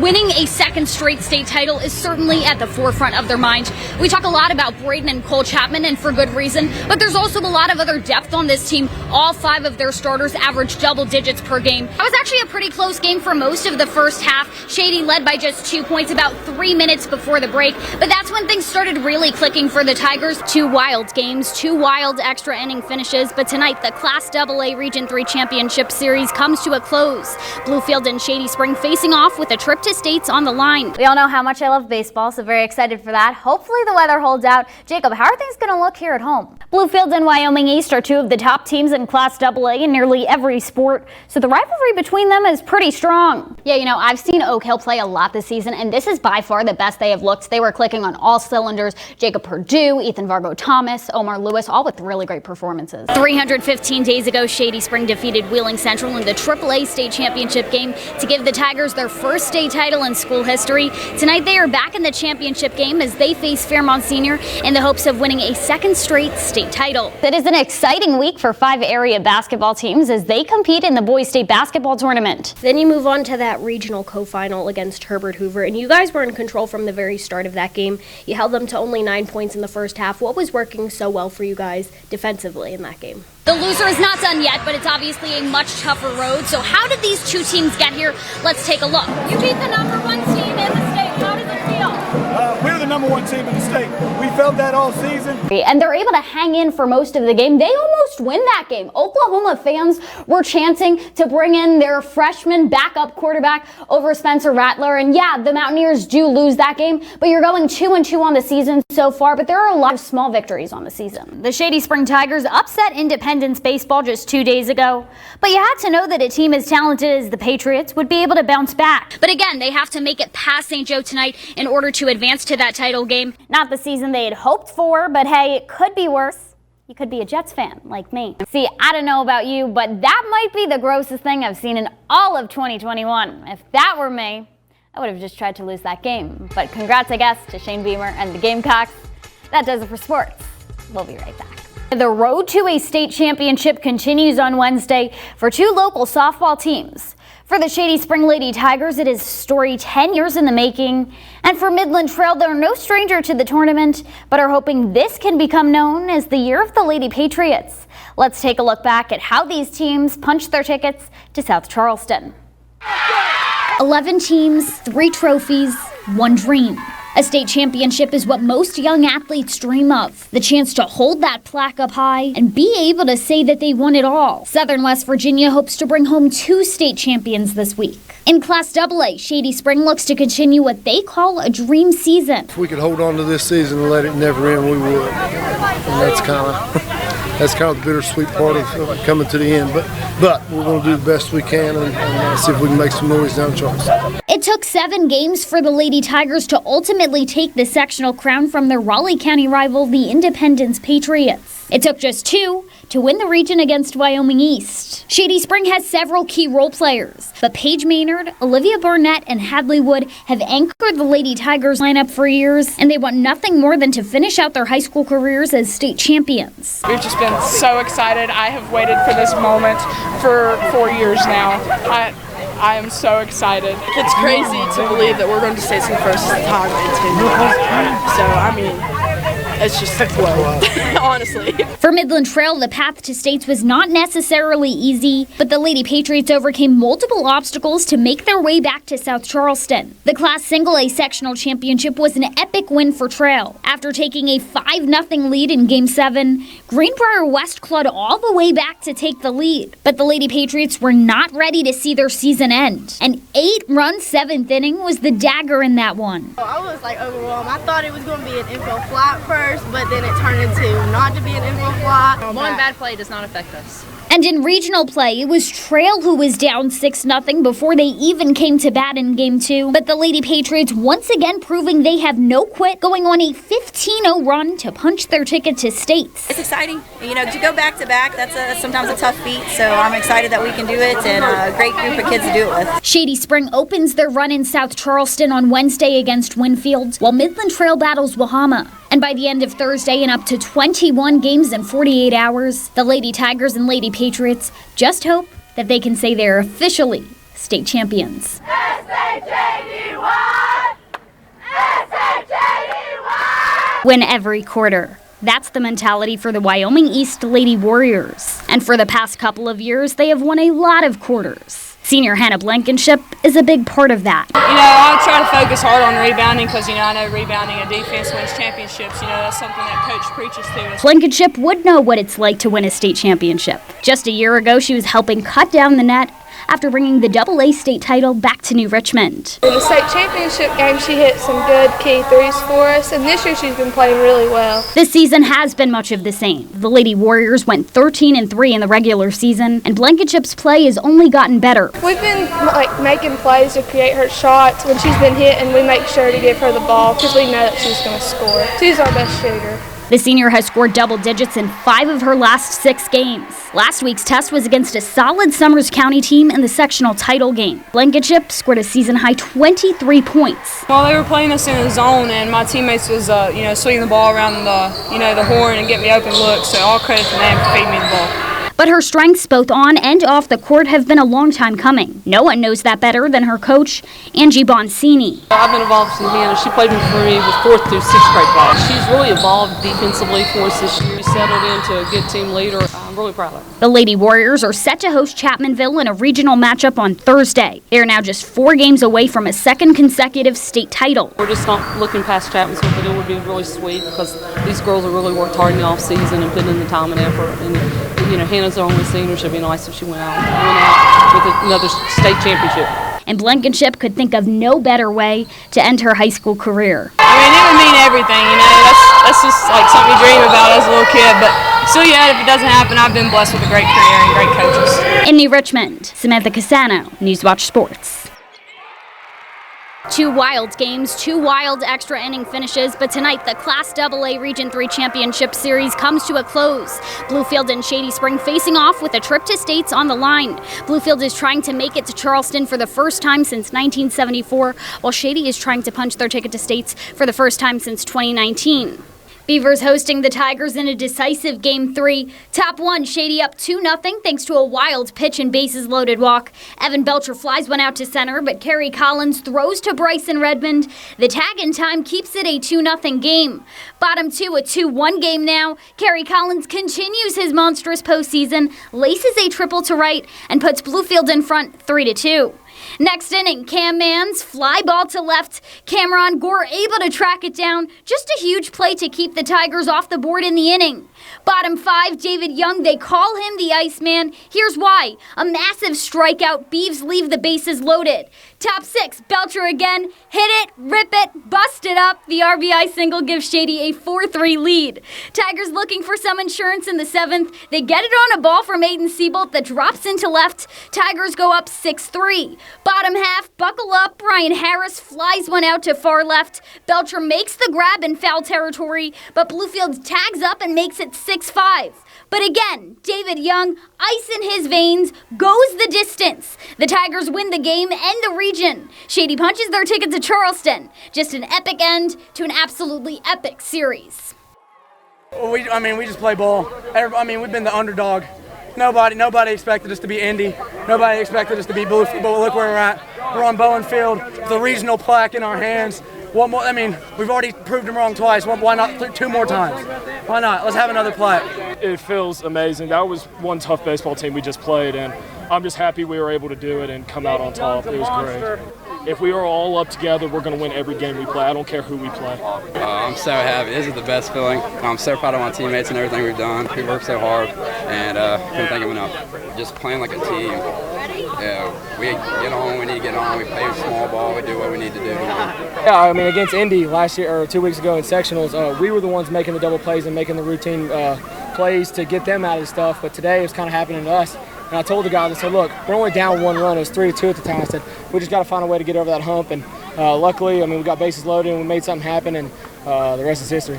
Winning a second straight state title is certainly at the forefront of their mind. We talk a lot about Braden and Cole Chapman, and for good reason, but there's also a lot of other depth on this team. All 5 of their starters average double digits per game. It was actually a pretty close game for most of the first half. Shady led by just 2 points about 3 minutes before the break, but that's when things started really clicking for the Tigers. 2 wild games, 2 wild extra inning finishes, but tonight the Class AA Region 3 Championship Series comes to a close. Bluefield and Shady Spring facing off with a trip to states on the line. We all know how much I love baseball, so very excited for that. Hopefully the weather holds out. Jacob, how are things going to look here at home? Bluefield and Wyoming East are 2 of the top teams in Class AA in nearly every sport, so the rivalry between them is pretty strong. Yeah, I've seen Oak Hill play a lot this season, and this is by far the best they have looked. They were clicking on all cylinders. Jacob Perdue, Ethan Vargo Thomas, Omar Lewis, all with really great performances. 315 days ago, Shady Spring defeated Wheeling Central in the AAA state championship game to give the Tigers their first state title in school history. Tonight they are back in the championship game as they face Fairmont Senior in the hopes of winning a second straight state title. It is an exciting week for 5 area basketball teams as they compete in the boys state basketball tournament. Then you move on to that regional co-final against Herbert Hoover, and you guys were in control from the very start of that game. You held them to only 9 points in the first half. What was working so well for you guys defensively in that game? The loser is not done yet, but it's obviously a much tougher road. So how did these 2 teams get here? Let's take a look. You beat the number 1 team in the state. How does it feel? We're the number 1 team in the state. We felt that all season. And they're able to hang in for most of the game. They almost win that game. Oklahoma fans were chanting to bring in their freshman backup quarterback over Spencer Rattler. And yeah, the Mountaineers do lose that game, but you're going 2-2 on the season so far. But there are a lot of small victories on the season. The Shady Spring Tigers upset Independence baseball just 2 days ago. But you had to know that a team as talented as the Patriots would be able to bounce back. But again, they have to make it past St. Joe tonight in order to advance to that title game. Not the season they had hoped for, but hey, it could be worse. You could be a Jets fan like me. See, I don't know about you, but that might be the grossest thing I've seen in all of 2021. If that were me, I would have just tried to lose that game. But congrats, I guess, to Shane Beamer and the Gamecocks. That does it for sports. We'll be right back. The road to a state championship continues on Wednesday for 2 local softball teams. For the Shady Spring Lady Tigers, it is a story 10 years in the making. And for Midland Trail, they're no stranger to the tournament, but are hoping this can become known as the year of the Lady Patriots. Let's take a look back at how these teams punched their tickets to South Charleston. 11 teams, 3 trophies, 1 dream. A state championship is what most young athletes dream of. The chance to hold that plaque up high and be able to say that they won it all. Southern West Virginia hopes to bring home 2 state champions this week. In Class AA, Shady Spring looks to continue what they call a dream season. If we could hold on to this season and let it never end, we would. And that's kind of the bittersweet part of coming to the end. But we're going to do the best we can and see if we can make some noise down Charleston. It took 7 games for the Lady Tigers to ultimately take the sectional crown from their Raleigh County rival, the Independence Patriots. It took just 2 to win the region against Wyoming East. Shady Spring has several key role players, but Paige Maynard, Olivia Barnett, and Hadley Wood have anchored the Lady Tigers lineup for years, and they want nothing more than to finish out their high school careers as state champions. We've just been so excited. I have waited for this moment for 4 years now. I am so excited. It's crazy to believe that we're going to state some first time in 10 years. So, it's just a flow, honestly. For Midland Trail, the path to states was not necessarily easy, but the Lady Patriots overcame multiple obstacles to make their way back to South Charleston. The Class Single A sectional championship was an epic win for Trail. After taking a 5-0 lead in Game 7, Greenbrier West clawed all the way back to take the lead. But the Lady Patriots were not ready to see their season end. An 8-run 7th inning was the dagger in that one. I was overwhelmed. I thought it was going to be an infield fly first, but then it turned into not to be an infield fly. One bad play does not affect us. And in regional play, it was Trail who was down 6-0 before they even came to bat in Game 2. But the Lady Patriots once again proving they have no quit, going on a 15-0 run to punch their ticket to states. It's exciting. To go back-to-back, that's sometimes a tough feat. So I'm excited that we can do it, and a great group of kids to do it with. Shady Spring opens their run in South Charleston on Wednesday against Winfield, while Midland Trail battles Wahama. And by the end of Thursday, in up to 21 games in 48 hours, the Lady Tigers and Lady Patriots just hope that they can say they're officially state champions. Win every quarter. That's the mentality for the Wyoming East Lady Warriors. And for the past couple of years, they have won a lot of quarters. Senior Hannah Blankenship is a big part of that. I try to focus hard on rebounding because, I know rebounding and defense wins championships. That's something that Coach preaches to us. Blankenship would know what it's like to win a state championship. Just a year ago, she was helping cut down the net after bringing the AA state title back to New Richmond. In the state championship game, she hit some good key threes for us, and this year she's been playing really well. This season has been much of the same. The Lady Warriors went 13-3 in the regular season, and Blankenship's play has only gotten better. We've been making plays to create her shots. When she's been hit, and we make sure to give her the ball because we know that she's going to score. She's our best shooter. The senior has scored double digits in 5 of her last 6 games. Last week's test was against a solid Summers County team in the sectional title game. Blankenship scored a season-high 23 points. Well, they were playing us in the zone, and my teammates was, swinging the ball around the horn and getting me open looks. So all credit to them for feeding me the ball. But her strengths both on and off the court have been a long time coming. No one knows that better than her coach, Angie Boncini. I've been involved with Hannah. She played for me with 4th through 6th grade ball. She's really evolved defensively for us this year. Settled into a good team leader. I'm really proud of her. The Lady Warriors are set to host Chapmanville in a regional matchup on Thursday. They are now just 4 games away from a 2nd consecutive state title. We're just not looking past Chapmanville, but it would be really sweet because these girls have really worked hard in the off season and put in the time and effort. And Hannah's the only senior. It'd be nice if she went out with another state championship. And Blankenship could think of no better way to end her high school career. It would mean everything, That's just like something you dream about as a little kid. But still, if it doesn't happen, I've been blessed with a great career and great coaches. In New Richmond, Samantha Casano, Newswatch Sports. 2 wild games, 2 wild extra inning finishes, but tonight the Class AA Region 3 Championship Series comes to a close. Bluefield and Shady Spring facing off with a trip to states on the line. Bluefield is trying to make it to Charleston for the first time since 1974, while Shady is trying to punch their ticket to states for the first time since 2019. Beavers hosting the Tigers in a decisive Game 3. Top 1, Shady up 2-0 thanks to a wild pitch and bases-loaded walk. Evan Belcher flies one out to center, but Kerry Collins throws to Bryson Redmond. The tag in time keeps it a 2-0 game. Bottom 2, a 2-1 game now. Kerry Collins continues his monstrous postseason, laces a triple to right, and puts Bluefield in front 3-2. Next inning, Cam Mann's fly ball to left. Cameron Gore able to track it down. Just a huge play to keep the Tigers off the board in the inning. Bottom 5, David Young, they call him the Iceman. Here's why. A massive strikeout. Beavs leave the bases loaded. Top 6, Belcher again. Hit it, rip it, bust it up. The RBI single gives Shady a 4-3 lead. Tigers looking for some insurance in the 7th. They get it on a ball from Aiden Siebold that drops into left. Tigers go up 6-3. Bottom half, buckle up. Brian Harris flies one out to far left. Belcher makes the grab in foul territory, but Bluefield tags up and makes it 6-5. But again, David Young, ice in his veins, goes the distance. The Tigers win the game and the region. Shady punches their ticket to Charleston. Just an epic end to an absolutely epic series. We just play ball. We've been the underdog. Nobody expected us to be Indy. Nobody expected us to be Bluefield. But look where we're at. We're on Bowen Field with a regional plaque in our hands. One more. We've already proved them wrong twice. Why not 2 more times? Why not? Let's have another plaque. It feels amazing. That was one tough baseball team we just played, and I'm just happy we were able to do it and come out on top. It was great. If we are all up together, we're going to win every game we play. I don't care who we play. I'm so happy. This is the best feeling. I'm so proud of my teammates and everything we've done. We worked so hard, and couldn't thank them enough. Just playing like a team. We get on when we need to get on. We play small ball. We do what we need to do. Yeah, against Indy last year or 2 weeks ago in sectionals, we were the ones making the double plays and making the routine plays to get them out of the stuff. But today it's kind of happening to us. And I told the guys, I said, look, we're only down 1 run. It was 3-2 at the time. I said, we just got to find a way to get over that hump. And luckily, we got bases loaded and we made something happen, and the rest is history.